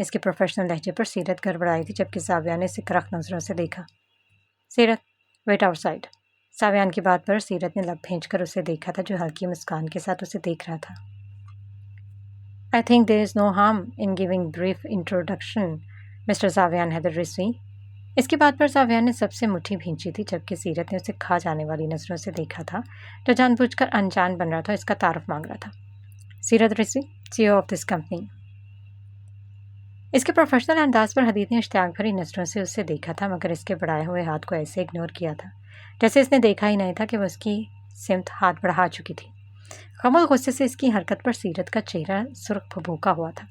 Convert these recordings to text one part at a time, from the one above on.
اس کے پروفیشنل لہجے پر سیرت گڑبڑائی تھی، جبکہ زاویہ نے اسے کرخ نظروں سے دیکھا۔ سیرت، ویٹ آؤٹ سائڈ۔ ساویان کی بات پر سیرت نے لب بھینچ کر اسے دیکھا تھا، جو ہلکی مسکان کے ساتھ اسے دیکھ رہا تھا۔ I think there is no harm in giving brief introduction, mister Zawiyan Haider Rizvi. اس کی بات پر زاویان نے سب سے مٹھی بھینچی تھی، جبکہ سیرت نے اسے کھا جانے والی نظروں سے دیکھا تھا، جو جان بوجھ کر انجان بن رہا تھا، اس کا تعارف مانگ رہا تھا۔ Seerat Rizvi, CEO of this company. اس کے پروفیشنل انداز پر حدید نے اشتیاق بھری نظروں سے اسے دیکھا تھا، مگر اس کے بڑھائے ہوئے ہاتھ کو ایسے اگنور کیا تھا جیسے اس نے دیکھا ہی نہیں تھا کہ وہ اس کی سمت ہاتھ بڑھا چکی تھی۔ غم و غصے سے اس کی حرکت پر سیرت کا چہرہ سرخ بھبوکا ہوا تھا۔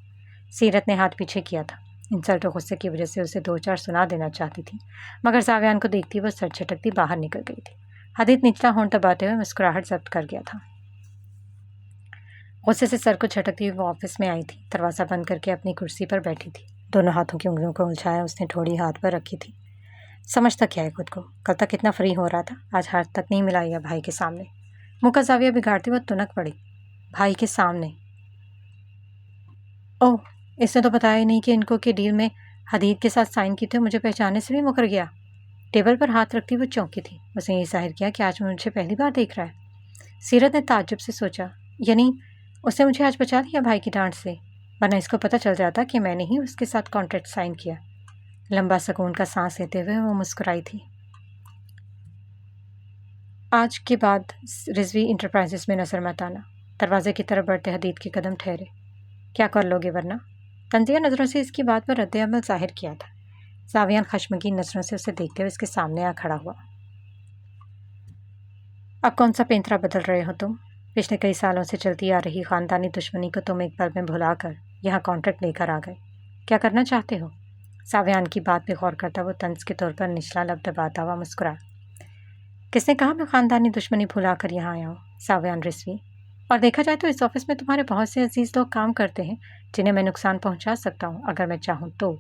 سیرت نے ہاتھ پیچھے کیا تھا، انسلٹ و غصے کی وجہ سے اسے دو چار سنا دینا چاہتی تھی، مگر زاویان کو دیکھتی وہ سر جھٹکتی باہر نکل گئی تھی۔ حدید نچلا ہونٹ دباتے ہوئے مسکراہٹ ضبط کر گیا تھا۔ غصے سے سر کو جھٹکتی ہوئی وہ آفس میں آئی تھی، دروازہ بند کر کے اپنی کرسی پر بیٹھی تھی۔ دونوں ہاتھوں کی انگلیوں کو الجھایا اس نے ٹھوڑی ہاتھ پر رکھی تھی۔ سمجھتا کیا ہے خود کو؟ کل تک اتنا فری ہو رہا تھا، آج ہاتھ تک نہیں ملایا بھائی کے سامنے۔ منہ کا زاویہ بگاڑتی وہ تنک پڑی۔ بھائی کے سامنے؟ اوہ، اس نے تو بتایا ہی نہیں کہ ان کو کہ ڈیل میں حدید کے ساتھ سائن کی تھے، مجھے پہچاننے سے بھی مکر گیا۔ ٹیبل پر ہاتھ رکھتی وہ چونکی تھی۔ اس نے یہ ظاہر کیا کہ آج مجھے پہلی بار دیکھ رہا ہے۔ سیرت نے تعجب سے سوچا، یعنی اس نے مجھے آج بچا لیا بھائی کی ڈانٹ سے، ورنہ اس کو پتہ چل جاتا کہ میں نے ہی اس کے ساتھ کانٹریکٹ سائن کیا۔ لمبا سکون کا سانس لیتے ہوئے وہ مسکرائی تھی۔ آج کے بعد رضوی انٹرپرائزز میں نظر مت آنا۔ دروازے کی طرف بڑھتے حدید کے قدم ٹھہرے۔ کیا کر لو گے ورنہ؟ تنزیہ نظروں سے اس کی بات پر رد عمل ظاہر کیا تھا۔ زاویان خشمگین نظروں سے اسے دیکھتے ہوئے اس کے سامنے آ کھڑا ہوا۔ اب کون سا پینترا بدل رہے ہو تم؟ پچھلے کئی سالوں سے چلتی آ رہی خاندانی دشمنی کو تم ایک پل میں بھلا کر یہاں کانٹریکٹ لے کر آ گئے۔ کیا کرنا چاہتے ہو؟ زاویان کی بات پہ غور کرتا وہ طنز کے طور پر نچلا لب دباتا ہوا مسکرا۔ کس نے کہا میں خاندانی دشمنی بھلا کر یہاں آیا ہوں؟ زاویان رضوی، اور دیکھا جائے تو اس آفس میں تمہارے بہت سے عزیز لوگ کام کرتے ہیں جنہیں میں نقصان پہنچا سکتا ہوں اگر میں چاہوں تو،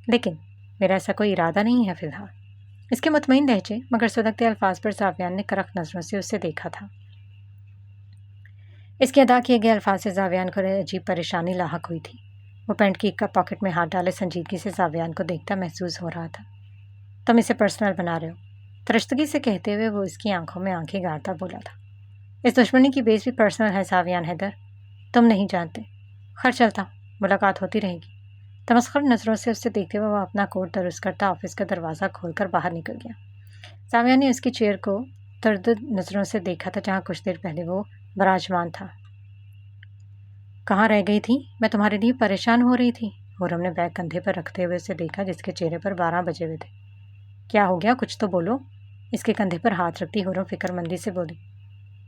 لیکن میرا ایسا کوئی ارادہ نہیں ہے فی الحال۔ اس کے مطمئن لہجے مگر سلگتے الفاظ پر زاویان نے کرخ نظروں سے اسے دیکھا تھا۔ اس کے ادا کیے گئے الفاظ سے زاویان کو عجیب پریشانی لاحق ہوئی تھی۔ وہ پینٹ کی پاکٹ میں ہاتھ ڈالے سنجیدگی سے زاویان کو دیکھتا محسوس ہو رہا تھا۔ تم اسے پرسنل بنا رہے ہو، ترشتگی سے کہتے ہوئے وہ اس کی آنکھوں میں آنکھیں گاڑتا بولا تھا۔ اس دشمنی کی بیس بھی پرسنل ہے زاویان حیدر، تم نہیں جانتے۔ خیر چلتا ہوں، ملاقات ہوتی رہے گی۔ تمسخر نظروں سے اسے دیکھتے ہوئے وہ اپنا کوٹ درست کرتا آفس کا دروازہ کھول کر باہر نکل گیا۔ زاویان نے اس کی چیئر کو تردد نظروں سے دیکھا تھا جہاں کچھ دیر پہلے وہ براجمان تھا۔ کہاں رہ گئی تھی؟ میں تمہارے لیے پریشان ہو رہی تھی۔ خرم نے بیگ کندھے پر رکھتے ہوئے اسے دیکھا جس کے چہرے پر 12 بجے ہوئے تھے۔ کیا ہو گیا؟ کچھ تو بولو۔ اس کے کندھے پر ہاتھ رکھتی خرم فکر مندی سے بولی۔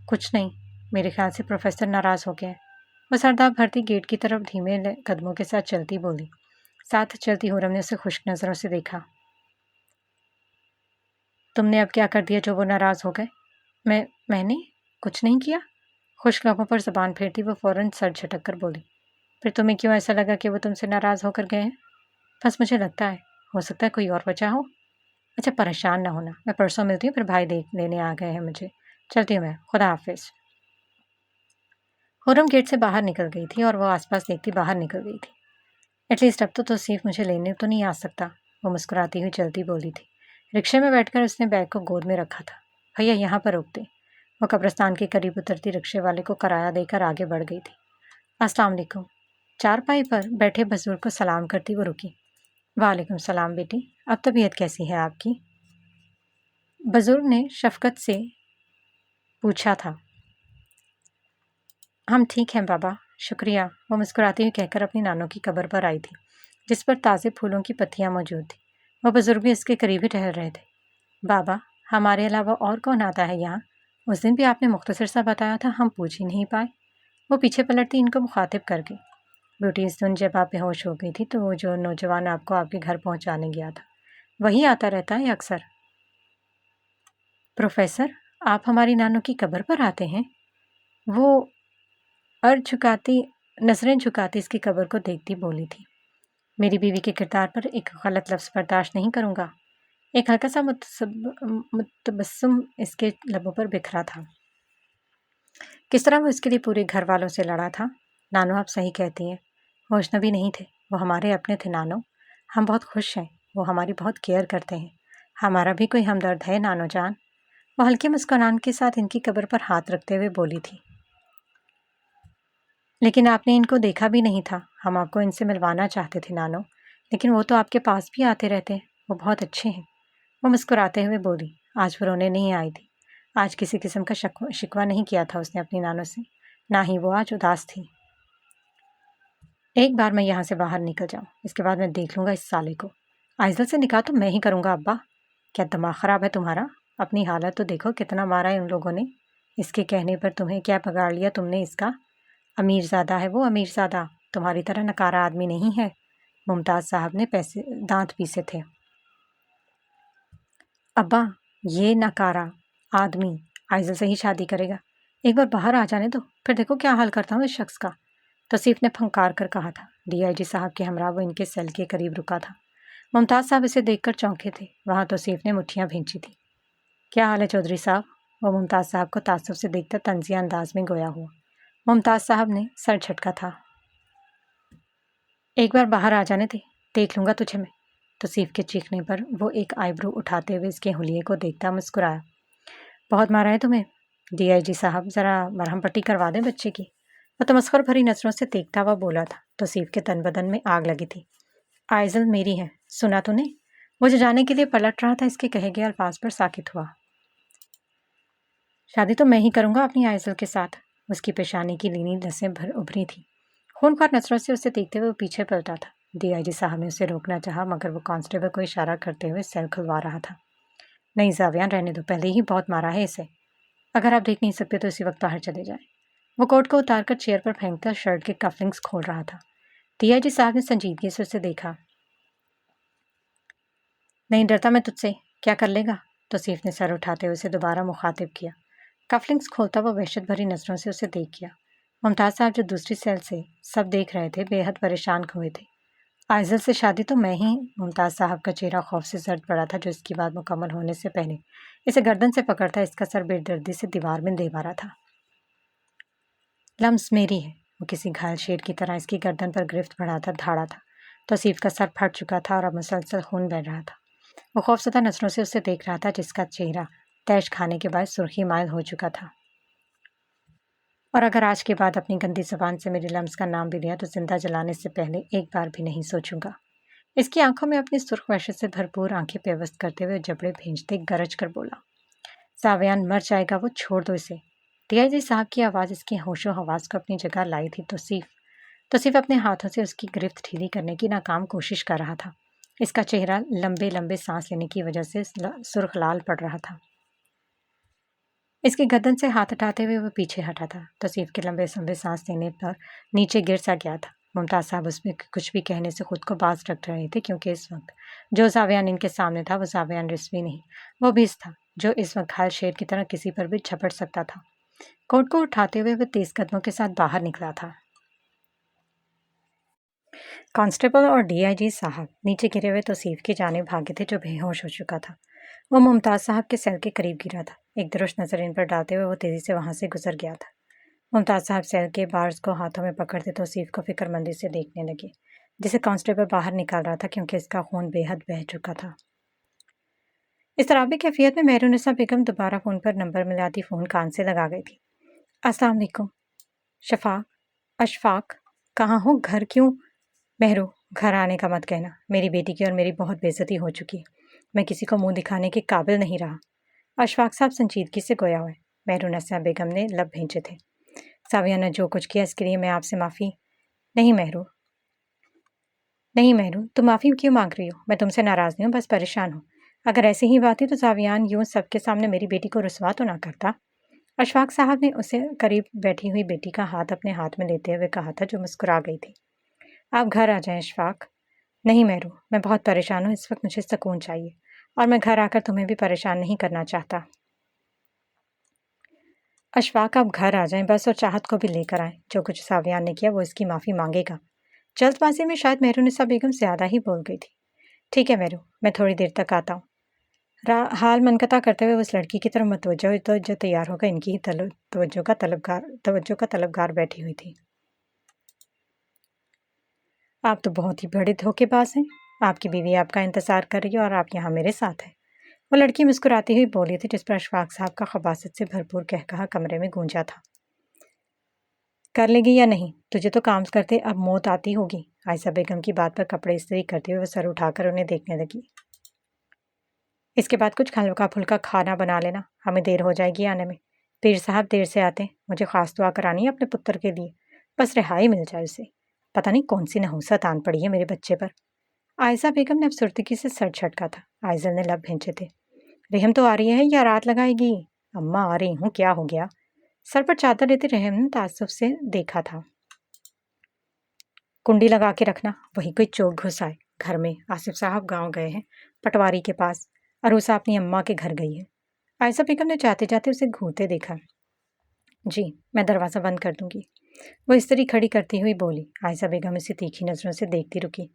کچھ نہیں، میرے خیال سے پروفیسر ناراض ہو گیا ہے۔ وہ سرداب بھرتی گیٹ کی طرف دھیمے قدموں کے ساتھ چلتی بولی۔ ساتھ چلتی خرم نے اسے خشک نظروں سے دیکھا۔ تم نے اب کیا کر دیا جو وہ ناراض ہو گئے؟ میں نے کچھ نہیں کیا۔ خشک لبوں پر زبان پھیرتی وہ فوراً سر جھٹک کر بولی۔ پھر تمہیں کیوں ایسا لگا کہ وہ تم سے ناراض ہو کر گئے ہیں؟ بس مجھے لگتا ہے، ہو سکتا ہے کوئی اور وجہ ہو۔ اچھا پریشان نہ ہونا، میں پرسوں ملتی ہوں، پھر بھائی لینے آ گئے ہیں مجھے۔ چلتی ہوں میں، خدا حافظ۔ خرم گیٹ سے باہر نکل گئی تھی اور وہ آس پاس دیکھتی باہر نکل گئی تھی۔ ایٹ لیسٹ اب تو توصیف مجھے لینے تو نہیں آ سکتا، وہ مسکراتی ہوئی چلتی بولی تھی۔ رکشے میں بیٹھ کر اس نے بیگ کو گود میں رکھا تھا۔ بھیا یہاں پر روک دیں۔ وہ قبرستان کے قریب اترتی رکشے والے کو کرایہ دے کر آگے بڑھ گئی تھی۔ السلام علیکم۔ چارپائی پر بیٹھے بزرگ کو سلام کرتی وہ رکی۔ وعلیکم السلام بیٹی، اب طبیعت کیسی ہے آپ کی؟ بزرگ نے شفقت سے پوچھا تھا۔ ہم ٹھیک ہیں بابا، شکریہ، وہ مسکراتی ہوئی کہہ کر اپنی نانوں کی قبر پر آئی تھی جس پر تازے پھولوں کی پتیاں موجود تھیں۔ وہ بزرگ بھی اس کے قریب ہی ٹہل رہے تھے۔ بابا، ہمارے علاوہ اور کون آتا ہے یہاں؟ اس دن بھی آپ نے مختصر سا بتایا تھا، ہم پوچھ ہی نہیں پائے۔ وہ پیچھے پلٹتی ان کو مخاطب کر گئی۔ بیٹی اس دن جب آپ بے ہوش ہو گئی تھی تو وہ جو نوجوان آپ کو آپ کے گھر پہنچانے گیا تھا وہی آتا رہتا ہے اکثر؟ پروفیسر، آپ ہماری نانوں کی قبر پر آتے ہیں؟ وہ نظریں جھکاتی اس کی قبر کو دیکھتی بولی تھی۔ میری بیوی کے کردار پر ایک غلط لفظ برداشت نہیں کروں گا۔ ایک ہلکا سا متبسم اس کے لبوں پر بکھرا تھا۔ کس طرح وہ اس کے لیے پورے گھر والوں سے لڑا تھا۔ نانو آپ صحیح کہتی ہیں، وہ اجنبی نہیں تھے، وہ ہمارے اپنے تھے نانو، ہم بہت خوش ہیں، وہ ہماری بہت کیئر کرتے ہیں، ہمارا بھی کوئی ہمدرد ہے نانو جان۔ وہ ہلکی مسکراہٹ کے ساتھ ان کی قبر پر ہاتھ رکھتے ہوئے بولی تھی۔ لیکن آپ نے ان کو دیکھا بھی نہیں تھا، ہم آپ کو ان سے ملوانا چاہتے تھے نانو، لیکن وہ تو آپ کے پاس بھی آتے رہتے ہیں، وہ بہت اچھے ہیں۔ وہ مسکراتے ہوئے بولی۔ آج وہ رونے نہیں آئی تھی، آج کسی قسم کا شکوہ نہیں کیا تھا اس نے اپنی نانو سے، نہ ہی وہ آج اداس تھی۔ ایک بار میں یہاں سے باہر نکل جاؤں، اس کے بعد میں دیکھ لوں گا اس سالے کو۔ آئزل سے نکاح تو میں ہی کروں گا ابا۔ کیا دماغ خراب ہے تمہارا؟ اپنی حالت تو دیکھو، کتنا مارا ہے ان لوگوں نے، اس کے کہنے پر تمہیں کیا بگاڑ لیا تم نے اس کا؟ امیر زادہ ہے وہ، امیر زادہ، تمہاری طرح نکارا آدمی نہیں ہے۔ ممتاز صاحب نے دانت پیسے تھے۔ ابا، یہ نکارا آدمی آئزل سے ہی شادی کرے گا، ایک بار باہر آ جانے دو، پھر دیکھو کیا حال کرتا ہوں اس شخص کا، توصیف نے پھنکار کر کہا تھا۔ ڈی آئی جی صاحب کے ہمراہ وہ ان کے سیل کے قریب رکا تھا۔ ممتاز صاحب اسے دیکھ کر چونکے تھے، وہاں توصیف نے مٹھیاں بھینچی تھی۔ کیا حال ہے چودھری صاحب؟ وہ ممتاز صاحب کو تعصب سے دیکھ کر طنزیہ انداز میں گویا ہوا۔ ممتاز صاحب نے سر جھٹکا تھا۔ ایک بار باہر آ جانے دے، دیکھ لوں گا تجھے میں۔ توصیف کے چیخنے پر وہ ایک آئی برو اٹھاتے ہوئے اس کے حلیے کو دیکھتا مسکرایا۔ بہت مارا ہے تمہیں ڈی آئی جی صاحب، ذرا مرہم پٹی کروا دیں بچے کی۔ وہ تمسخر بھری نظروں سے دیکھتا ہوا بولا تھا۔ توصیف کے تن بدن میں آگ لگی تھی۔ آئزل میری ہے، سنا تو نے؟ وہ جو جانے کے لیے پلٹ رہا تھا، اس کے کہے گئے الفاظ پر ساکت ہوا۔ شادی تو میں ہی کروں گا اپنی آئزل کے ساتھ۔ اس کی پیشانی کی لینی نسیں ابھری تھیں۔ خونخوار نظروں سے اسے دیکھتے ہوئے وہ پیچھے پلٹا تھا۔ ڈی آئی جی صاحب نے اسے روکنا چاہا، مگر وہ کانسٹیبل کو اشارہ کرتے ہوئے سیل کھلوا رہا تھا۔ نہیں زاویان، رہنے دو، پہلے ہی بہت مارا ہے اسے۔ اگر آپ دیکھ نہیں سکتے تو اسی وقت باہر چلے جائیں۔ وہ کوٹ کو اتار کر چیئر پر پھینکتا شرٹ کے کفلنگز کھول رہا تھا۔ ڈی آئی جی صاحب نے سنجیدگی سے اسے دیکھا۔ نہیں ڈرتا میں تجھ سے، کیا کر لے گا؟ توصیف نے سر اٹھاتے ہوئے اسے دوبارہ مخاطب کیا۔ کفلنگز کھولتا وہ وحشت بھری نظروں سے اسے دیکھ گیا۔ ممتاز صاحب جو دوسری سیل سے سب دیکھ رہے تھے، بے حد پریشان ہوئے تھے۔ آئزل سے شادی تو میں ہی۔ ممتاز صاحب کا چہرہ خوف سے زرد پڑا تھا، جو اس کی بات مکمل ہونے سے پہلے اسے گردن سے پکڑتا اس کا سر بے دردی سے دیوار میں دے مارا تھا۔ لمس میری ہے، وہ کسی گھائل شیر کی طرح اس کی گردن پر گرفت بڑھاتا دھاڑا تھا۔ توصیف کا سر پھٹ چکا تھا اور اب مسلسل خون بہہ رہا تھا۔ وہ خوفزدہ نظروں سے اسے دیکھ رہا تھا، جس کا چہرہ تیش کھانے کے بعد سرخی مائل ہو چکا تھا۔ اور اگر آج کے بعد اپنی گندی زبان سے میری لمس کا نام بھی لیا تو زندہ جلانے سے پہلے ایک بار بھی نہیں سوچوں گا۔ اس کی آنکھوں میں اپنی سرخ وحشت سے بھرپور آنکھیں پیوست کرتے ہوئے جبڑے بھینجتے گرج کر بولا۔ زاویان مر جائے گا وہ، چھوڑ دو اسے۔ ڈی آئی جی صاحب کی آواز اس کی ہوش و حواس کو اپنی جگہ لائی تھی۔ توصیف اپنے ہاتھوں سے اس کی گرفت ڈھیلی کرنے کی ناکام کوشش کر رہا تھا۔ اس کا چہرہ لمبے لمبے سانس لینے کی وجہ سے سرخ لال پڑ رہا تھا۔ اس کی گردن سے ہاتھ ہٹاتے ہوئے وہ پیچھے ہٹا تھا۔ توصیف کے لمبے لمبے سانس لینے پر نیچے گر سا گیا تھا۔ ممتاز صاحب اس میں کچھ بھی کہنے سے خود کو باز رکھ رہے تھے، کیونکہ اس وقت جو زاویان ان کے سامنے تھا وہ زاویان رضوی نہیں، وہ بیس تھا، جو اس وقت گھائل شیر کی طرح کسی پر بھی جھپٹ سکتا تھا۔ کوٹ کو اٹھاتے ہوئے وہ تیز قدموں کے ساتھ باہر نکلا تھا۔ کانسٹیبل اور ڈی آئی جی صاحب نیچے گرے ہوئے توصیف کی جانب بھاگے تھے، جو بے ہوش ہو چکا تھا۔ وہ ممتاز صاحب کے سیل کے قریب گرا تھا۔ ایک درشت نظر ان پر ڈالتے ہوئے وہ تیزی سے وہاں سے گزر گیا تھا۔ ممتاز صاحب سیل کے بارز کو ہاتھوں میں پکڑتے توصیف کو فکر مندی سے دیکھنے لگے، جسے کانسٹیبل باہر نکال رہا تھا، کیونکہ اس کا خون بے حد بہہ چکا تھا۔ اس طرابی کیفیت میں مہرونسا بیگم دوبارہ فون پر نمبر ملاتی فون کان سے لگا گئی تھی۔ السلام علیکم اشفاق، کہاں ہو؟ گھر کیوں؟ مہرو، گھر آنے کا مت کہنا، میری بیٹی کی اور میری بہت بے عزتی ہو چکی ہے، میں کسی کو منہ دکھانے کے قابل نہیں رہا۔ اشفاق صاحب سنجیدگی سے گویا ہوئے۔ مہرونسا بیگم نے لب بھینچے تھے۔ زاویہ نے جو کچھ کیا اس کے لیے میں آپ سے معافی۔ نہیں مہرو، تم معافی کیوں مانگ رہی ہو؟ میں تم سے ناراض نہیں ہوں، بس پریشان ہوں۔ اگر ایسی ہی بات ہے تو زاویان یوں سب کے سامنے میری بیٹی کو رسوا تو نہ کرتا۔ اشفاق صاحب نے اسے قریب بیٹھی ہوئی بیٹی کا ہاتھ اپنے ہاتھ میں لیتے ہوئے کہا تھا، جو مسکرا گئی تھی۔ آپ گھر آ جائیں اشفاق۔ نہیں مہرو، میں بہت پریشان ہوں، اس وقت مجھے سکون چاہیے، اور میں گھر آ کر تمہیں بھی پریشان نہیں کرنا چاہتا۔ اشفاق آپ گھر آ جائیں بس، اور چاہت کو بھی لے کر آئیں۔ جو کچھ زاویان نے کیا وہ اس کی معافی مانگے گا۔ جلد بازی میں شاید مہرونسا بیگم زیادہ ہی بول گئی تھی۔ ٹھیک ہے مہرو، میں تھوڑی دیر تک آتا ہوں۔ حال منقطع کرتے ہوئے اس لڑکی کی طرف متوجہ ہوئی تو جو تیار ہو کر ان کی توجہ کا طلبگار بیٹھی ہوئی تھی۔ آپ تو بہت ہی بڑے دھوکے باز ہیں، آپ کی بیوی آپ کا انتظار کر رہی ہے اور آپ یہاں میرے ساتھ ہیں۔ وہ لڑکی مسکراتی ہوئی بولی تھی، جس پر اشفاق صاحب کا خباثت سے بھرپور کہا کمرے میں گونجا تھا۔ کر لے گی یا نہیں؟ تجھے تو کام کرتے اب موت آتی ہوگی۔ عائشہ بیگم کی بات پر کپڑے استری کرتے ہوئے وہ سر اٹھا کر انہیں دیکھنے لگی۔ اس کے بعد کچھ ہلکا پھلکا کھانا بنا لینا، ہمیں دیر ہو جائے گی آنے میں۔ پیر صاحب دیر سے آتے ہیں، مجھے خاص دعا کرانی ہے اپنے پتر کے لیے، بس رہائی مل جائے اسے۔ پتہ نہیں کون سی نحوست آن پڑی ہے میرے بچے پر۔ عائشہ بیگم نے افسردگی سے سر جھٹکا تھا۔ عائزل نے لب بھینچے تھے۔ رحم تو آ رہی ہے یا رات لگائے گی؟ اماں آ رہی ہوں، کیا ہو گیا؟ سر پر چادر لیتے رحم نے تعصب سے دیکھا تھا۔ کنڈی لگا کے رکھنا، وہی کوئی چوک گھس آئے گھر میں۔ آصف صاحب گاؤں گئے ہیں، پٹواری کے پاس۔ عروسہ اپنی اماں کے گھر گئی ہے۔ عائشہ بیگم نے جاتے جاتے اسے گھورتے دیکھا۔ جی، میں دروازہ بند کر دوں گی، وہ استری کھڑی کرتی ہوئی بولی۔ عائشہ بیگم اسے تیکھی نظروں سے دیکھتی رکی۔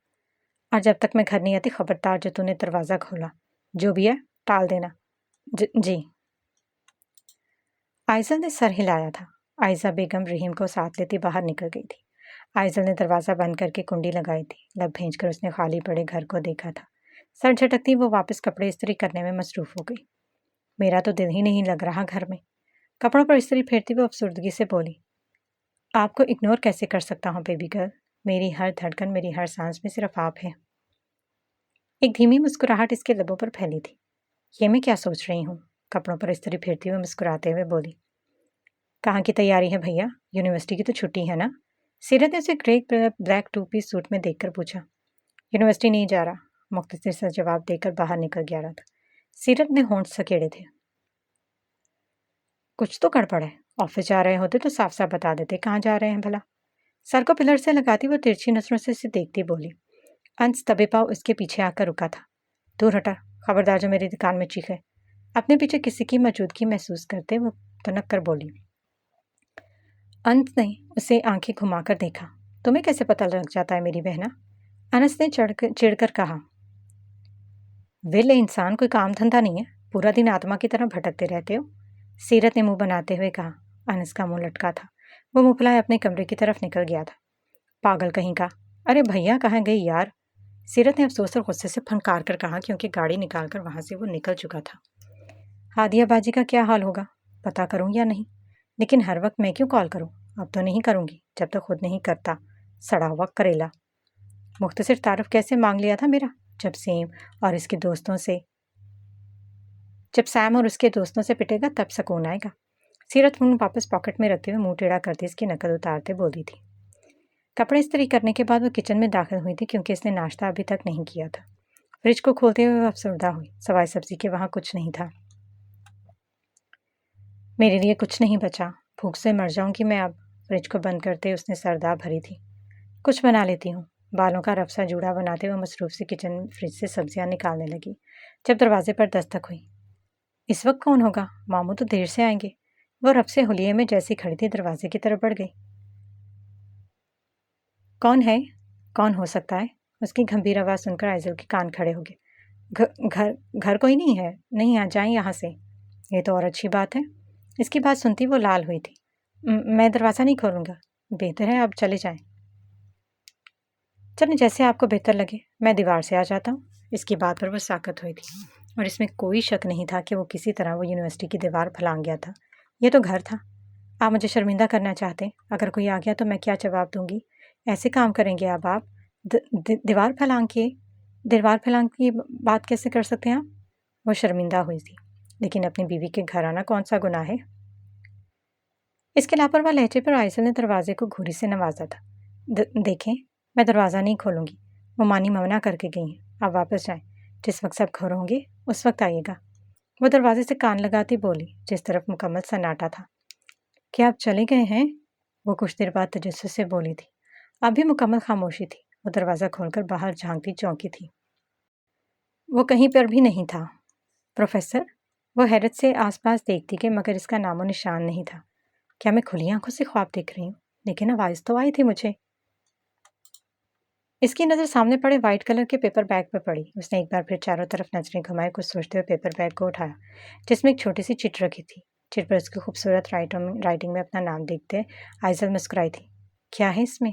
اور جب تک میں گھر نہیں آتی خبردار جو تُو نے دروازہ کھولا، جو بھی ہے ٹال دینا۔ جی۔ عائزل نے سر ہلایا تھا۔ عائشہ بیگم رحیم کو ساتھ لیتی باہر نکل گئی تھی۔ عائزل نے دروازہ بند کر کے کنڈی لگائی تھی۔ لب بھینچ کر اس نے خالی پڑے گھر کو دیکھا تھا۔ سر جھٹکتی وہ واپس کپڑے استری کرنے میں مصروف ہو گئی۔ میرا تو دل ہی نہیں لگ رہا گھر میں۔ کپڑوں پر استری پھیرتی وہ افسردگی سے بولی۔ آپ کو اگنور کیسے کر سکتا ہوں بیبی گرل؟ میری ہر دھڑکن، میری ہر سانس میں صرف آپ ہیں۔ ایک دھیمی مسکراہٹ اس کے لبوں پر پھیلی تھی۔ یہ میں کیا سوچ رہی ہوں؟ کپڑوں پر استری پھیرتی ہوئے مسکراتے ہوئے بولی۔ کہاں کی تیاری ہے بھیا؟ یونیورسٹی کی تو چھٹی ہے نا؟ سیرت نے اسے گرے بلیک ٹو پیس سوٹ میں دیکھ کر پوچھا۔ یونیورسٹی نہیں جا رہا، مختصر سا جواب دے کر باہر نکل گیا رہا تھا۔ سیرت نے ہونٹ سکیڑے تھے۔ کچھ تو گڑبڑ ہے، آفس جا رہے ہوتے تو صاف صاف بتا دیتے کہاں جا رہے ہیں بھلا۔ سر کو پلر سے لگاتی وہ ترچھی نظروں سے اسے دیکھتی بولی۔ انس دبے پاؤ اس کے پیچھے آ کر رکا تھا۔ دور ہٹا، خبردار جو میری دکان میں چیخے۔ اپنے پیچھے کسی کی موجودگی محسوس کرتے وہ تنک کر بولی۔ انس نے اسے آنکھیں گھما کر دیکھا۔ تمہیں کیسے پتہ لگ جاتا ہے میری بہنا؟ انس نے چڑھ کر کہا۔ ویلے انسان کوئی کام دھندہ نہیں ہے، پورا دن آتما کی طرح بھٹکتے رہتے ہو۔ سیرت نے منہ بناتے ہوئے کہا۔ انس کا منہ لٹکا تھا۔ وہ منہ پھلائے اپنے کمرے کی طرف نکل گیا تھا۔ پاگل کہیں کا۔ ارے بھیا کہاں گئی یار؟ سیرت نے افسوس اور غصے سے پھنکار کر کہا، کیونکہ گاڑی نکال کر وہاں سے وہ نکل چکا تھا۔ ہادیہ باجی کا کیا حال ہوگا؟ پتا کروں یا نہیں؟ لیکن ہر وقت میں کیوں کال کروں؟ اب تو نہیں کروں گی جب تک خود نہیں کرتا، سڑا ہوا کریلا۔ مختصر تعارف کیسے مانگ لیا تھا میرا؟ جب سیم اور اس کے دوستوں سے پٹے گا تب سکون آئے گا۔ سیرت فون واپس پاکٹ میں رکھتے ہوئے منہ ٹیڑھا کرتی اس کی نقل اتارتے بولی تھی۔ کپڑے استری کرنے کے بعد وہ کچن میں داخل ہوئی تھی، کیونکہ اس نے ناشتہ ابھی تک نہیں کیا تھا۔ فریج کو کھولتے ہوئے وہ افسردہ ہوئی، سوائے سبزی کے وہاں کچھ نہیں تھا۔ میرے لیے کچھ نہیں بچا، بھوک سے مر جاؤں گی میں اب۔ فریج کو بند کرتے اس نے سرداب بھری تھی۔ کچھ بنا لیتی ہوں۔ بالوں کا رف سا جوڑا بناتے ہوئے مصروف سے کچن فریج سے سبزیاں نکالنے لگی، جب دروازے پر دستک ہوئی۔ اس وقت کون ہوگا؟ ماموں تو دیر سے آئیں گے۔ وہ رب سے حلیے میں جیسی کھڑی تھی دروازے کی طرف بڑھ گئی۔ کون ہے؟ کون ہو سکتا ہے؟ اس کی گھمبیر آواز سن کر عائزل کے کان کھڑے ہو گئے۔ گھر کوئی نہیں ہے؟ نہیں، آ جائیں یہاں سے۔ یہ تو اور اچھی بات ہے۔ اس کی بات سنتی وہ لال ہوئی تھی۔ میں دروازہ نہیں کھولوں گا۔ بہتر ہے اب چلے جائیں۔ چلیں جیسے آپ کو بہتر لگے، میں دیوار سے آ جاتا ہوں۔ اس کی بات پر وہ ساکت ہوئی تھی، اور اس میں کوئی شک نہیں تھا کہ وہ کسی طرح وہ یونیورسٹی کی دیوار پھلانگ گیا تھا۔ یہ تو گھر تھا۔ آپ مجھے شرمندہ کرنا چاہتے ہیں؟ اگر کوئی آ گیا تو میں کیا جواب دوں گی؟ ایسے کام کریں گے اب آپ؟ دیوار پھلانگ کی بات کیسے کر سکتے ہیں آپ؟ وہ شرمندہ ہوئی تھی، لیکن اپنی بیوی کے گھر آنا کون سا گناہ ہے؟ اس کے لاپرواہ لہجے پر عائزل نے دروازے کو گھوری سے نوازا تھا۔ دیکھیں، میں دروازہ نہیں کھولوں گی، وہ مانی منع کر کے گئی ہیں۔ آپ واپس جائیں، جس وقت سب گھر ہوں گے اس وقت آئیے گا۔ وہ دروازے سے کان لگاتی بولی، جس طرف مکمل سناٹا تھا۔ کیا آپ چلے گئے ہیں؟ وہ کچھ دیر بعد تجسس سے بولی تھی۔ اب بھی مکمل خاموشی تھی۔ وہ دروازہ کھول کر باہر جھانکتی چونکی تھی۔ وہ کہیں پر بھی نہیں تھا۔ پروفیسر؟ وہ حیرت سے آس پاس دیکھتی کہ مگر اس کا نام و نشان نہیں تھا۔ کیا میں کھلی آنکھوں سے خواب دیکھ رہی ہوں؟ لیکن آواز تو آئی تھی مجھے۔ اس کی نظر سامنے پڑے وائٹ کلر کے پیپر بیگ پر پڑی۔ اس نے ایک بار پھر چاروں طرف نظریں گھمائے، کچھ سوچتے ہوئے پیپر بیگ کو اٹھایا، جس میں ایک چھوٹی سی چٹ رکھی تھی۔ چٹ پر اس کی خوبصورت رائٹنگ میں اپنا نام دیکھتے عائزل مسکرائی تھی۔ کیا ہے اس میں؟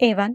A1,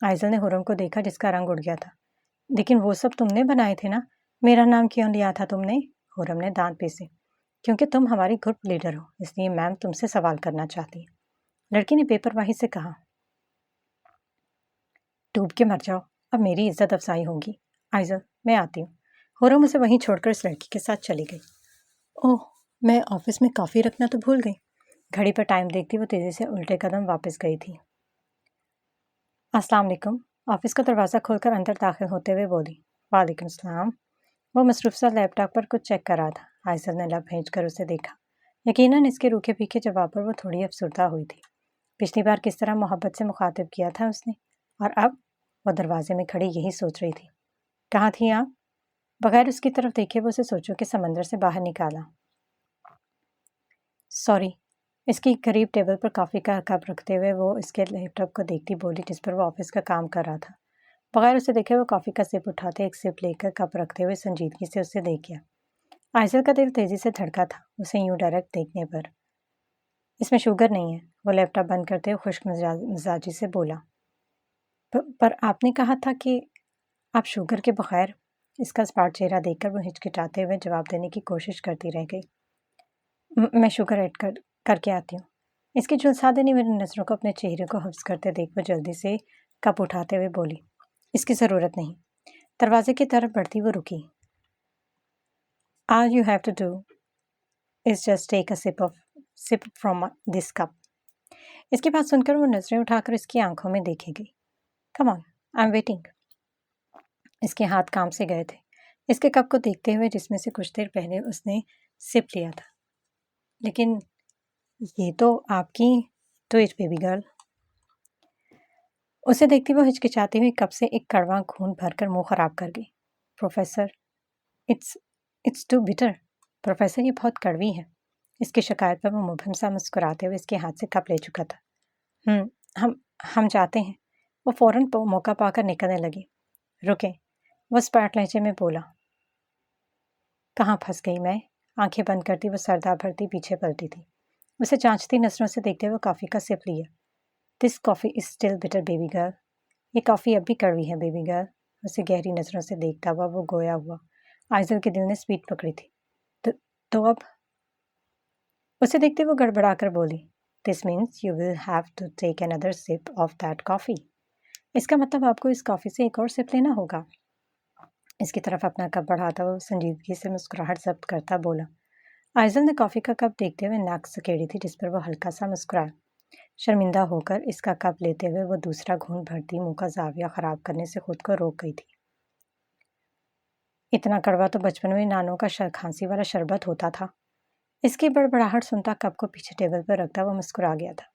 آئزل نے خرم کو دیکھا جس کا رنگ اڑ گیا تھا۔ لیکن وہ سب تم نے بنائے تھے نا، میرا نام کیوں لیا تھا تم نے؟ خرم نے دانت پیسے۔ کیونکہ تم ہماری گروپ لیڈر ہو، اس لیے میم تم سے سوال کرنا چاہتی ہے، لڑکی نے بے پرواہی سے کہا۔ ڈوب کے مر جاؤ، اب میری عزت افزائی ہوگی۔ آئزل میں آتی ہوں۔ خرم اسے وہیں چھوڑ کر اس لڑکی کے ساتھ چلی گئی۔ اوہ، میں آفس میں کافی رکھنا تو بھول گئی۔ گھڑی پر ٹائم دیکھتی وہ تیزی سے الٹے قدم واپس گئی تھی۔ السلام علیکم، آفس کا دروازہ کھول کر اندر داخل ہوتے ہوئے بولی۔ وعلیکم السلام۔ وہ مصروف سا لیپ ٹاپ پر کچھ چیک کر رہا تھا۔ آئزل نے لب بھیج کر اسے دیکھا۔ یقیناً اس کے روکھے پھیکے جواب پر وہ تھوڑی افسردہ ہوئی تھی۔ پچھلی بار کس طرح محبت سے مخاطب کیا تھا اس نے، اور اب وہ دروازے میں کھڑی یہی سوچ رہی تھی۔ کہاں تھی آپ؟ بغیر اس کی طرف دیکھے وہ اسے سوچوں کے سمندر سے باہر نکالا۔ سوری۔ اس کی قریب ٹیبل پر کافی کا کپ رکھتے ہوئے وہ اس کے لیپ ٹاپ کو دیکھتی بولی جس پر وہ آفس کا کام کر رہا تھا۔ بغیر اسے دیکھے وہ کافی کا سپ اٹھاتے ایک سپ لے کر کپ رکھتے ہوئے سنجیدگی سے اسے دیکھ گیا۔ آئزل کا دل تیزی سے دھڑکا تھا اسے یوں ڈائریکٹ دیکھنے پر۔ اس میں شوگر نہیں ہے، وہ لیپ ٹاپ بند کرتے ہوئے خشک مزاجی سے بولا۔ پر آپ نے کہا تھا کہ آپ شوگر کے بغیر۔ اس کا اسپاٹ چہرہ دیکھ کر وہ ہچکچاتے ہوئے جواب دینے کی کوشش کرتی رہ گئی۔ میں شوگر ایڈ کر کے آتی ہوں۔ اس کی جلسادے نے میری نظروں کو اپنے چہرے کو حفظ کرتے دیکھ وہ جلدی سے کپ اٹھاتے ہوئے بولی۔ اس کی ضرورت نہیں۔ دروازے کی طرف بڑھتی وہ رکی۔ All you have to do is just take a sip from this cup۔ اس کی بات سن کر وہ نظریں اٹھا کر اس کی آنکھوں میں دیکھے گئی۔ Come on, I'm waiting۔ اس کے ہاتھ کام سے گئے تھے اس کے کپ کو دیکھتے ہوئے جس میں سے کچھ دیر پہلے اس نے سپ لیا تھا۔ لیکن یہ تو آپ کی ڈو اٹ بیبی گرل۔ اسے دیکھتی وہ ہچکچاتی ہوئی کپ سے ایک کڑوا خون بھر کر منہ خراب کر گئی۔ Professor, it's too bitter. Professor یہ بہت کڑوی ہے۔ اس کی شکایت پر وہ مبہم سا مسکراتے ہوئے اس کے ہاتھ سے کپ لے چکا تھا۔ ہم جاتے ہیں۔ وہ فوراً موقع پا کر نکلنے لگی۔ رکیں، وہ اسپاٹ لہجے میں بولا۔ کہاں پھنس گئی میں؟ آنکھیں بند کرتی وہ سردہ بھرتی پیچھے پلٹی تھی۔ اسے چانچتی نظروں سے دیکھتے ہوئے کافی کا سپ لیا۔ This coffee is still bitter baby girl. یہ کافی اب بھی کڑوی ہے بیبی گرل۔ اسے گہری نظروں سے دیکھتا ہوا وہ گویا ہوا۔ آئزل کے دل نے سپیڈ پکڑی تھی۔ تو اب؟ اسے دیکھتے وہ گڑبڑا کر بولی۔ This means you will have to take another sip of that coffee. اس کا مطلب آپ کو اس کافی سے ایک اور سپ لینا ہوگا۔ اس کی طرف اپنا کپ بڑھاتا ہوا سنجیدگی سے مسکراہٹ ضبط کرتا بولا۔ آئزل نے کافی کا کپ دیکھتے ہوئے ناک سکیڑی تھی جس پر وہ ہلکا سا مسکرایا۔ شرمندہ ہو کر اس کا کپ لیتے ہوئے وہ دوسرا گھونٹ بھرتی منہ کا زاویہ خراب کرنے سے خود کو روک گئی تھی۔ اتنا کڑوا تو بچپن میں نانوں کا کھانسی والا شربت ہوتا تھا۔ اس کی بڑبڑاہٹ سنتا کپ کو پیچھے ٹیبل پر رکھتا وہ مسکرا گیا تھا۔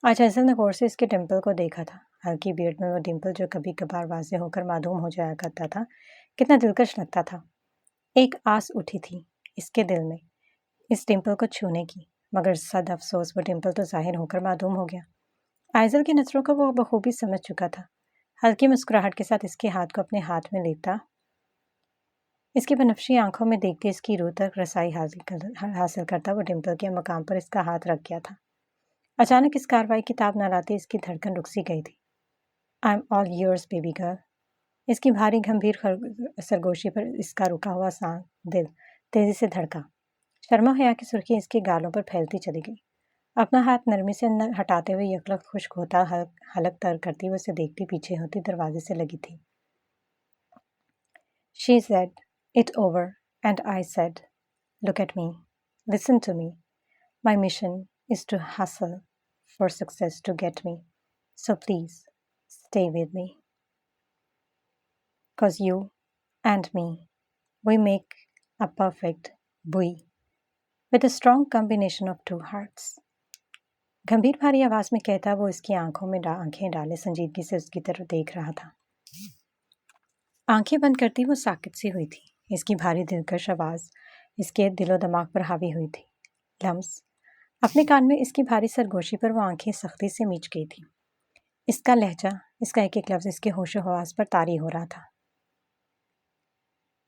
آج آئزل نے غور سے اس کے ڈمپل کو دیکھا تھا۔ ہلکی بیئرڈ میں وہ ڈمپل جو کبھی کبھار واضح ہو کر معدوم ہو جایا کرتا تھا کتنا دلکش لگتا تھا۔ ایک آس اٹھی تھی اس کے دل میں اس ڈمپل کو چھونے کی، مگر صد افسوس وہ ڈمپل تو ظاہر ہو کر معدوم ہو گیا۔ آئزل کی نظروں کو وہ بخوبی سمجھ چکا تھا۔ ہلکی مسکراہٹ کے ساتھ اس کے ہاتھ کو اپنے ہاتھ میں لیتا اس کی بنفشی آنکھوں میں دیکھتے اس کی روح تک رسائی حاصل کرتا وہ ڈمپل کے مقام پر اس کا ہاتھ رکھ گیا تھا۔ اچانک اس کارروائی کی تاب نہ لاتے اس کی دھڑکن رک سی گئی تھی۔ I am all yours baby girl. اس کی بھاری گمبھیر سرگوشی پر اس کا رکا ہوا دل تیزی سے دھڑکا۔ شرم و حیا کی سرخی اس کے گالوں پر پھیلتی چلی گئی۔ اپنا ہاتھ نرمی سے ہٹاتے ہوئے یکلخت خشک ہوتا حلق تر کرتی وہ اسے دیکھتی پیچھے ہوتی دروازے سے لگی تھی۔ She said it over and I said, look at me, listen to me. My mission is to hustle for success to get me. So please stay with me. 'Cause you and me, we make a perfect buoy with a strong combination of two hearts. گمبھیر بھاری آواز میں کہتا وہ اس کی آنکھوں میں آنکھیں ڈالے سنجیدگی سے اس کی طرف دیکھ رہا تھا۔ آنکھیں بند کرتی وہ ساکت سی ہوئی تھی۔ اس کی بھاری دلکش آواز اس کے دل و دماغ پر حاوی ہوئی تھی۔ لمس اپنے کان میں اس کی بھاری سرگوشی پر وہ آنکھیں سختی سے میچ گئی تھی۔ اس کا لہجہ، اس کا ایک ایک لفظ اس کے ہوش و حواس پر طاری ہو رہا تھا۔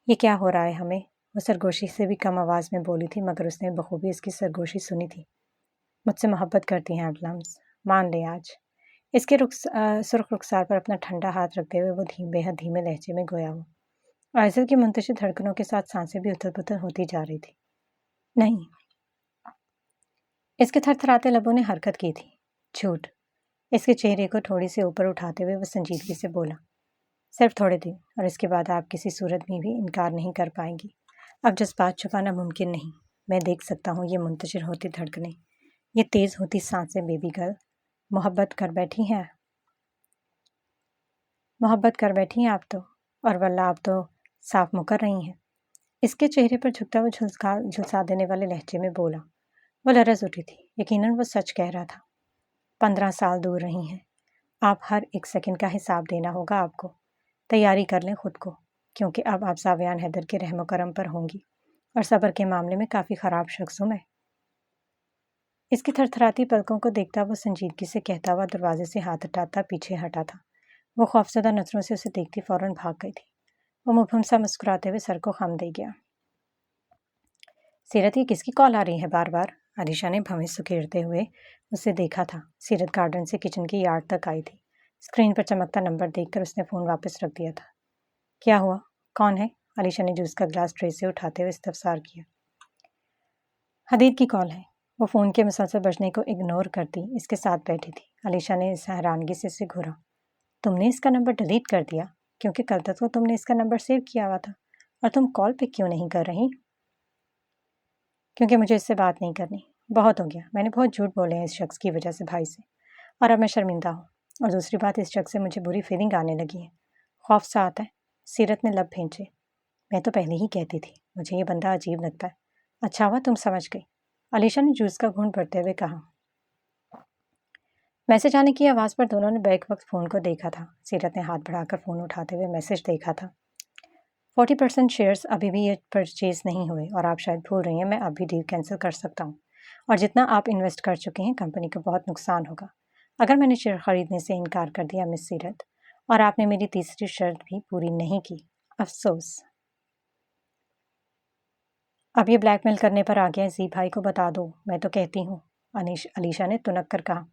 یہ کیا ہو رہا ہے ہمیں؟ وہ سرگوشی سے بھی کم آواز میں بولی تھی مگر اس نے بخوبی اس کی سرگوشی سنی تھی۔ مجھ سے محبت کرتی ہیں آپ لمس، مان لے آج۔ اس کے سرخ رخسار پر اپنا ٹھنڈا ہاتھ رکھتے ہوئے وہ بے حد دھیمے لہجے میں گویا ہوا۔ آئزل کی منتشر دھڑکنوں کے ساتھ سانسیں بھی اتھل پتھل ہوتی جا رہی تھی۔ نہیں، اس کے تھر تھراتے لبوں نے حرکت کی تھی۔ جھوٹ۔ اس کے چہرے کو تھوڑی سی اوپر اٹھاتے ہوئے وہ سنجیدگی سے بولا، صرف تھوڑے دن، اور اس کے بعد آپ کسی صورت میں بھی انکار نہیں کر پائیں گی۔ اب جذبات چھپانا ممکن نہیں۔ میں دیکھ سکتا ہوں یہ منتشر ہوتی دھڑکنیں، یہ تیز ہوتی سانسیں بیبی گرل۔ محبت کر بیٹھی ہیں آپ تو، اور واللہ آپ تو صاف مکر رہی ہیں۔ اس کے چہرے پر جھکتا ہوا جھلسا دینے والے لہجے میں بولا۔ وہ لرز اٹھی تھی، یقیناً وہ سچ کہہ رہا تھا۔ 15 سال دور رہی ہیں، آپ ہر ایک سیکنڈ کا حساب دینا ہوگا آپ کو۔ تیاری کر لیں خود کو، کیونکہ اب آپ زاویان حیدر کے رحم و کرم پر ہوں گی، اور صبر کے معاملے میں کافی خراب شخص ہوں میں۔ اس کی تھرتھراتی پلکوں کو دیکھتا وہ سنجیدگی سے کہتا ہوا دروازے سے ہاتھ ہٹاتا پیچھے ہٹا تھا۔ وہ خوفزدہ نظروں سے اسے دیکھتی فوراً بھاگ گئی تھی۔ وہ مبہم سا مسکراتے ہوئے سر کو خم دے گیا۔ سیرت، یہ کس کی کال آ رہی ہے بار بار؟ علیشا نے بھویں سکیڑتے ہوئے اسے دیکھا تھا۔ سیرت گارڈن سے کچن کی یارڈ تک آئی تھی۔ اسکرین پر چمکتا نمبر دیکھ کر اس نے فون واپس رکھ دیا تھا۔ کیا ہوا؟ کون ہے؟ علیشا نے جوس کا گلاس ٹرے سے اٹھاتے ہوئے استفسار کیا۔ حدید کی کال ہے۔ وہ فون کے مسلسل بجنے کو اگنور کرتی اس کے ساتھ بیٹھی تھی۔ علیشا نے اس حیرانگی سے اسے گھورا۔ تم نے اس کا نمبر ڈیلیٹ کر دیا؟ کیونکہ کل تک تو تم نے اس کا نمبر سیو کیا ہوا تھا، اور تم کال پک کیوں نہیں کر رہی؟ کیونکہ مجھے اس سے بات نہیں کرنی۔ بہت ہو گیا، میں نے بہت جھوٹ بولے ہیں اس شخص کی وجہ سے بھائی سے، اور اب میں شرمندہ ہوں۔ اور دوسری بات، اس شخص سے مجھے بری فیلنگ آنے لگی ہے، خوف سا آتا ہے۔ سیرت نے لب بھینچے۔ میں تو پہلے ہی کہتی تھی، مجھے یہ بندہ عجیب لگتا ہے۔ اچھا ہوا تم سمجھ گئی، علیشا نے جوس کا گھونٹ بھرتے ہوئے کہا۔ میسج آنے کی آواز پر دونوں نے بیک وقت فون کو دیکھا تھا۔ سیرت نے ہاتھ بڑھا کر فون اٹھاتے ہوئے میسج دیکھا تھا۔ 40% شیئرز ابھی بھی یہ پرچیز نہیں ہوئے، اور آپ شاید بھول رہی ہیں میں اب بھی ڈیل کینسل کر سکتا ہوں، اور جتنا آپ انویسٹ کر چکے ہیں کمپنی کو بہت نقصان ہوگا اگر میں نے شیئر خریدنے سے انکار کر دیا مس سیرت، اور آپ نے میری تیسری شرط بھی پوری نہیں کی۔ افسوس۔ اب یہ بلیک میل کرنے پر آ گیا ہے، زی بھائی کو بتا دو، میں تو کہتی ہوں۔ علیشا نے تنک کر کہا۔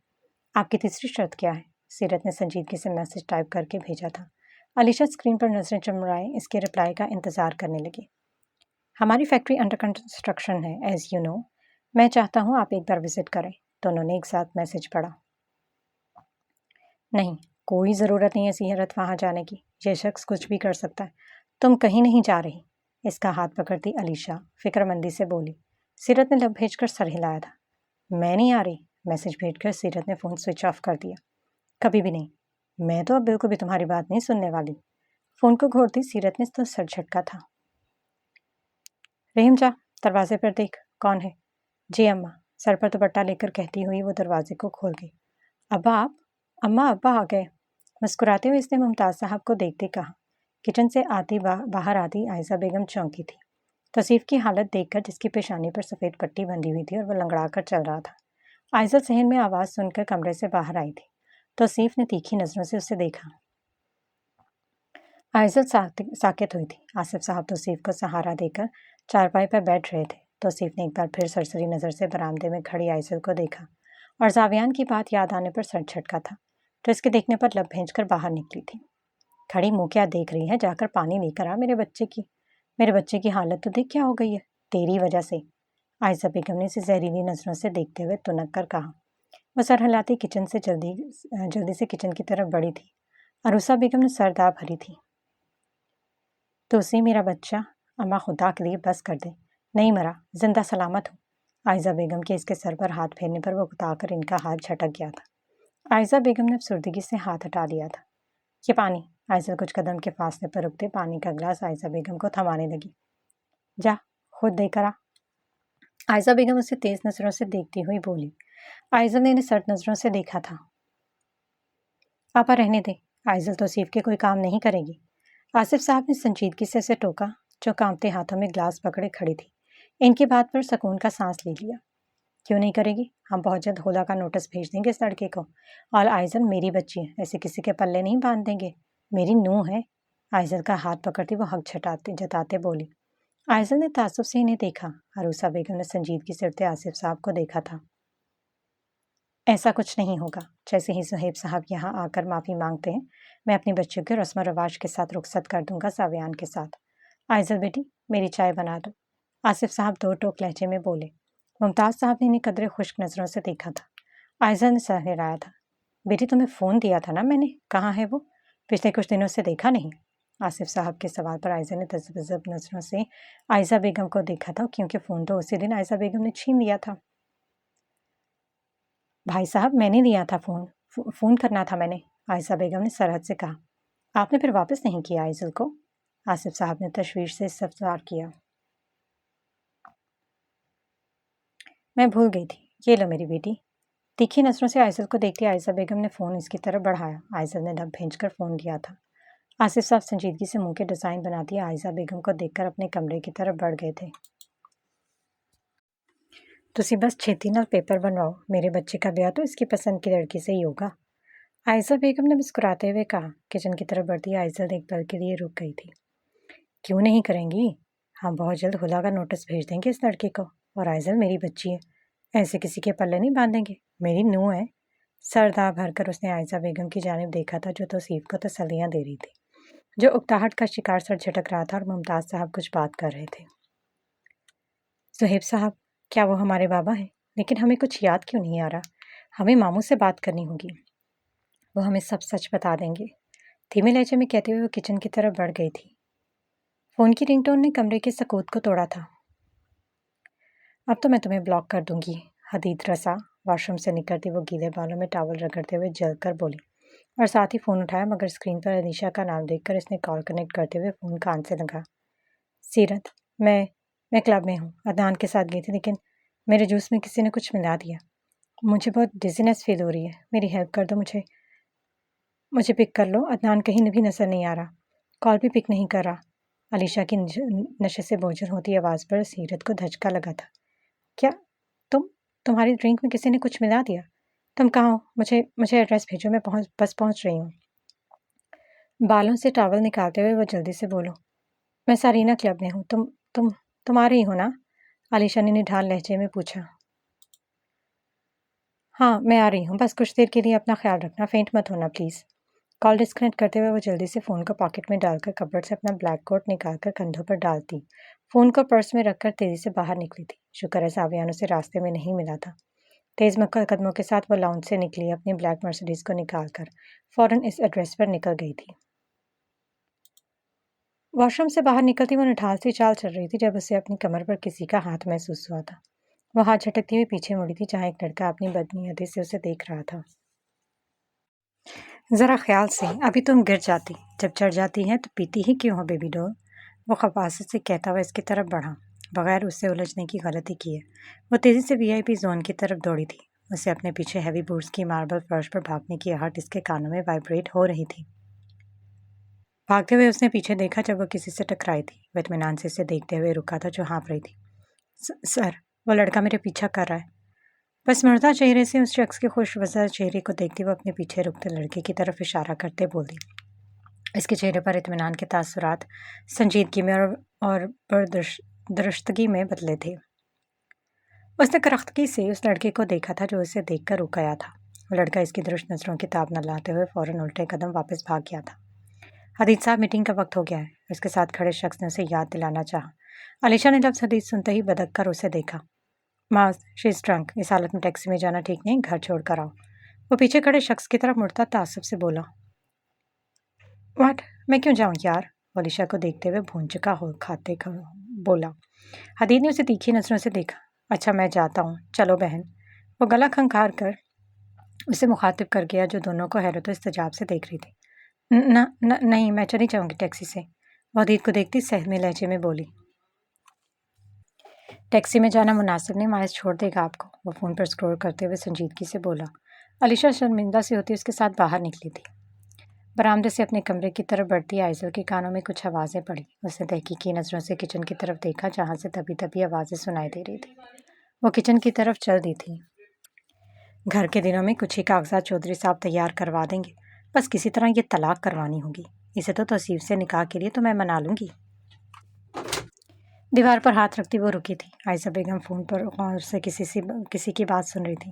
آپ کی تیسری شرط کیا ہے؟ سیرت نے سنجیدگی سے میسج ٹائپ کر کے بھیجا تھا۔ علیشا اسکرین پر نظریں چمڑائے اس کے رپلائی کا انتظار کرنے لگی۔ ہماری فیکٹری انڈر کنسٹرکشن ہے، ایز یو نو۔ میں چاہتا ہوں آپ ایک بار وزٹ کریں۔ دونوں نے ایک ساتھ میسج پڑھا۔ نہیں، کوئی ضرورت نہیں ہے سیرت وہاں جانے کی، یہ شخص کچھ بھی کر سکتا ہے، تم کہیں نہیں جا رہی۔ اس کا ہاتھ پکڑتی علیشا فکر مندی سے بولی۔ سیرت نے لب بھیج کر سر ہلایا تھا۔ میں نہیں آ رہی۔ میسج بھیج کر سیرت نے فون سوئچ آف کر دیا۔ کبھی بھی نہیں، میں تو اب بالکل بھی تمہاری بات نہیں سننے والی۔ فون کو گھورتی سیرت نے تو سر جھٹکا تھا۔ رحیم، جا دروازے پر دیکھ، کون ہے؟ جی اماں، سر پر دوپٹہ لے کر کہتی ہوئی وہ دروازے کو کھول گئی۔ اماں ابا آ گئے۔ مسکراتے ہوئے اس نے ممتاز صاحب کو دیکھتے کہا۔ کچن سے باہر آتی عائزہ بیگم چونکی تھی۔ توصیف کی حالت دیکھ کر، جس کی پیشانی پر سفید پٹی بندھی ہوئی تھی اور وہ لنگڑا کر چل رہا تھا، عائزہ صحن میں آواز سن کر کمرے سے باہر آئی تھی۔ توصیف نے تیکھی نظروں سے اسے دیکھا۔ عائزہ ساکت ہوئی تھی۔ آصف صاحب توصیف کو سہارا دے کر چارپائی پر بیٹھ رہے تھے۔ توصیف نے ایک بار پھر سرسری نظر سے برآمدے میں کھڑی عائزہ کو دیکھا، اور زاویان کی بات یاد آنے پر سر جھٹکا تھا، تو اس کے دیکھنے پر لب بھینچ کر باہر نکلی تھی۔ کھڑی منہ کیا دیکھ رہی ہے؟ جا کر پانی لے کر آ میرے بچے کی حالت تو دیکھ کیا ہو گئی ہے تیری وجہ سے۔ عائزہ بیگم نے اسے زہریلی نظروں سے دیکھتے ہوئے تنک کر کہا۔ وہ سر ہلاتی کچن سے جلدی سے کچن کی طرف بڑھی تھی۔ عروسہ بیگم نے سر داب بھری تھی۔ تو اسی میرا بچہ، اماں خدا کے لیے بس کر دے، نہیں مرا، زندہ سلامت ہوں۔ عائزہ بیگم کے اس کے سر پر ہاتھ پھیرنے پر وہ اکتا کر ان کا ہاتھ جھٹک گیا تھا۔ عائزہ بیگم نے افسردگی سے ہاتھ ہٹا لیا تھا۔ یہ پانی۔ عائزہ کچھ قدم کے فاصلے پر رکتے پانی کا گلاس عائزہ بیگم کو تھمانے لگی۔ جا خود دے کر آ۔ عائزہ بیگم اسے تیز نظروں سے دیکھتی ہوئی بولی۔ عائزہ نے انہیں سرد نظروں سے دیکھا تھا۔ آپا رہنے دے، عائزہ توصیف کے کوئی کام نہیں کرے گی۔ آصف صاحب نے سنجیدگی سے اسے ٹوکا، جو کانپتے ہاتھوں میں گلاس پکڑے کھڑی تھی۔ ان کی بات پر سکون کا سانس لے لیا۔ کیوں نہیں کرے گی؟ ہم بہت جلد ہولا کا نوٹس بھیج دیں گے اس لڑکے کو، اور عائزل میری بچی ہے، ایسے کسی کے پلے نہیں باندھ دیں گے، میری نونھ ہے۔ عائزل کا ہاتھ پکڑتی وہ حق جتاتے بولی۔ عائزل نے تعصب سے انہیں دیکھا۔ عروسہ بیگم نے سنجیدگی سے اٹھتے آصف صاحب کو دیکھا تھا۔ ایسا کچھ نہیں ہوگا۔ جیسے ہی صہیب صاحب یہاں آ کر معافی مانگتے ہیں میں اپنی بچیوں کے رسم و رواج کے ساتھ رخصت کر دوں گا ساویان کے ساتھ۔ آئزل بیٹی میری چائے بنا دو، آصف صاحب دو ٹوک لہجے میں بولے۔ ممتاز صاحب نے انہیں قدرے خشک نظروں سے دیکھا تھا۔ آئزل نے سر ہلایا تھا۔ بیٹی تمہیں فون دیا تھا نا میں نے، کہاں ہے وہ؟ پچھلے کچھ دنوں سے دیکھا نہیں۔ آصف صاحب کے سوال پر آئزل نے تذبذب نظروں سے عائزہ بیگم کو دیکھا تھا، کیونکہ فون تو اسی دن عائزہ بیگم نے چھین لیا تھا۔ بھائی صاحب میں نے دیا تھا فون کرنا تھا میں نے، عائزہ بیگم نے سرحد سے کہا۔ آپ نے پھر واپس نہیں کیا عائزل کو؟ آصف صاحب نے تشویش سے استفسار کیا۔ میں بھول گئی تھی، یہ لو میری بیٹی۔ تیکھی نظروں سے عائزل کو دیکھتی عائزہ بیگم نے فون اس کی طرف بڑھایا۔ عائزل نے لب بھینچ کر فون لیا تھا۔ آصف صاحب سنجیدگی سے منہ کے ڈیزائن بناتی عائزہ بیگم کو دیکھ کر اپنے کمرے کی طرف بڑھ گئے تھے۔ تسی بس چھیتی نال پیپر بنواؤ، میرے بچے کا بیاہ تو اس کی پسند کی لڑکی سے ہی ہوگا، عائزہ بیگم نے مسکراتے ہوئے کہا۔ کچن کی طرف بڑھتی عائزل ایک پل کے لیے رک گئی تھی۔ کیوں نہیں کریں گی؟ ہم بہت جلد خلا کا نوٹس بھیج دیں گے اس لڑکے کو، اور عائزل میری بچی ہے، ایسے کسی کے پلے نہیں باندھیں گے، میری نوح ہے۔ سردا بھر کر اس نے عائزہ بیگم کی جانب دیکھا تھا جو توصیف کو تسلیاں دے رہی تھی، جو اکتاہٹ کا شکار سر جھٹک رہا تھا، اور ممتاز صاحب کچھ بات کر رہے تھے۔ صہیب صاحب کیا وہ ہمارے بابا ہیں؟ لیکن ہمیں کچھ یاد کیوں نہیں آ رہا؟ ہمیں ماموں سے بات کرنی ہوگی، وہ ہمیں سب سچ بتا دیں گے، دھیمے لہجے میں کہتے ہوئے وہ کچن کی طرف بڑھ گئی تھی۔ فون کی رنگ ٹون نے کمرے کے سکوت کو توڑا تھا۔ اب تو میں تمہیں بلاک کر دوں گی حدید رسا، واش روم سے نکلتی وہ گیلے بالوں میں ٹاول رگڑتے ہوئے جل کر بولی، اور ساتھ ہی فون اٹھایا، مگر اسکرین پر انیشا کا نام دیکھ کر اس نے کال کنیکٹ کرتے ہوئے فون کان سے لگا۔ سیرت میں کلب میں ہوں، عدنان کے ساتھ گئی تھی، لیکن میرے جوس میں کسی نے کچھ ملا دیا، مجھے بہت ڈیزینس فیل ہو رہی ہے، میری ہیلپ کر دو، مجھے پک کر لو، عدنان کہیں بھی نظر نہیں آ رہا، کال بھی پک نہیں کر رہا۔ علیشا کی نشے سے بوجھل ہوتی آواز پر سیرت کو دھچکا لگا تھا۔ کیا تمہاری ڈرنک میں کسی نے کچھ ملا دیا؟ تم کہاں ہو؟ مجھے ایڈریس بھیجو، میں بس پہنچ رہی ہوں۔ بالوں سے ٹاول نکالتے ہوئے وہ جلدی سے بولو، میں سارینا کلب میں ہوں، تم آ رہی ہو نا؟ علیشا نے نڈھال لہجے میں پوچھا۔ ہاں میں آ رہی ہوں، بس کچھ دیر کے لیے اپنا خیال رکھنا، فینٹ مت ہونا پلیز۔ کال ڈسکنیکٹ کرتے ہوئے وہ جلدی سے فون کو پاکٹ میں ڈال کر کپبورڈ سے اپنا بلیک کوٹ نکال کر کندھوں پر ڈالتی، فون کو پرس میں رکھ کر تیزی سے باہر نکلی تھی۔ شکر ہے ساویان اسے راستے میں نہیں ملا تھا۔ تیز قدموں کے ساتھ وہ لاؤنج سے نکلی، اپنی بلیک مرسیڈیز کو نکال کر فوراً اس ایڈریس پر نکل گئی تھی۔ واش روم سے باہر نکلتی وہ نڈھال سی چال چل رہی تھی جب اسے اپنی کمر پر کسی کا ہاتھ محسوس ہوا تھا۔ وہ ہاتھ جھٹکتی ہوئی پیچھے مڑی تھی، جہاں ایک لڑکا اپنی بدنیتی سے اسے دیکھ رہا تھا۔ ذرا خیال سے، ابھی تم گر جاتی، جب چڑھ جاتی ہیں تو پیتی ہی کیوں ہو بیبی ڈول؟ وہ خباثت سے کہتا ہوا اس کی طرف بڑھا، بغیر اس سے الجھنے کی غلطی کیے۔ وہ تیزی سے VIP زون کی طرف دوڑی تھی، اسے اپنے پیچھے ہیوی بوٹس کی ماربل فرش پر بھاگنے کی آہٹ اس کے کانوں میں وائبریٹ ہو رہی تھی۔ بھاگتے ہوئے اس نے پیچھے دیکھا جب وہ کسی سے ٹکرائی تھی۔ وہ اطمینان سے اسے دیکھتے ہوئے رکا تھا جو ہانپ رہی تھی۔ سر، وہ لڑکا میرے پیچھا کر رہا ہے۔ بس مردہ چہرے سے اس شخص کے خوش وزر چہرے کو دیکھتی وہ اپنے پیچھے رکتے لڑکے کی طرف اشارہ کرتے بولی۔ اس کے چہرے پر اطمینان کے تاثرات سنجیدگی میں اور بردرشتگی میں بدلے تھے۔ اس نے کرختگی سے اس لڑکے کو دیکھا تھا جو اسے دیکھ کر رک گیا تھا۔ وہ لڑکا اس کی درشت نظروں کی تاب نہ لاتے ہوئے فوراً الٹے قدم واپس بھاگ گیا تھا۔ حدید صاحب میٹنگ کا وقت ہو گیا ہے، اس کے ساتھ کھڑے شخص نے اسے یاد دلانا چاہا۔ علیشا نے لفظ حدید سنتے ہی بدک کر اسے دیکھا۔ معاذ، شی از ڈرنک، اس حالت میں ٹیکسی میں جانا ٹھیک نہیں، گھر چھوڑ کر آؤ۔ وہ پیچھے کھڑے شخص کی طرف مڑتا تعصب سے بولا۔ واٹ، میں کیوں جاؤں یار؟ علیشا کو دیکھتے ہوئے بھونچکا ہو کھاتے بولا۔ حدید نے اسے تیکھی نظروں سے دیکھا۔ اچھا میں جاتا ہوں، چلو بہن۔ وہ گلا کھنکھار کر اسے مخاطب کر گیا جو دونوں کو حیرت و استعجاب سے دیکھ رہی تھی۔ نہیں، میں چلی جاؤں گی ٹیکسی سے، وہ حدید کو دیکھتی سہمے لہجے میں بولی۔ ٹیکسی میں جانا مناسب نہیں، مائز چھوڑ دے گا آپ کو، وہ فون پر اسکرول کرتے ہوئے سنجیدگی سے بولا۔ علیشا شرمندہ سی ہوتی اس کے ساتھ باہر نکلی تھی۔ برآمدے سے اپنے کمرے کی طرف بڑھتی عائزل کے کانوں میں کچھ آوازیں پڑی۔ اس نے تحقیقی نظروں سے کچن کی طرف دیکھا جہاں سے دبی آوازیں سنائی دے رہی تھی۔ وہ کچن کی طرف چل دی تھی۔ گھر کے دنوں میں کچھ ہی کاغذات چودھری صاحب تیار کروا دیں گے، بس کسی طرح یہ طلاق کروانی ہوگی، اسے تو توصیف سے نکاح کے لیے تو میں منا لوں گی۔ دیوار پر ہاتھ رکھتی وہ رکی تھی۔ عائزہ بیگم فون پر غور سے کسی کی بات سن رہی تھی۔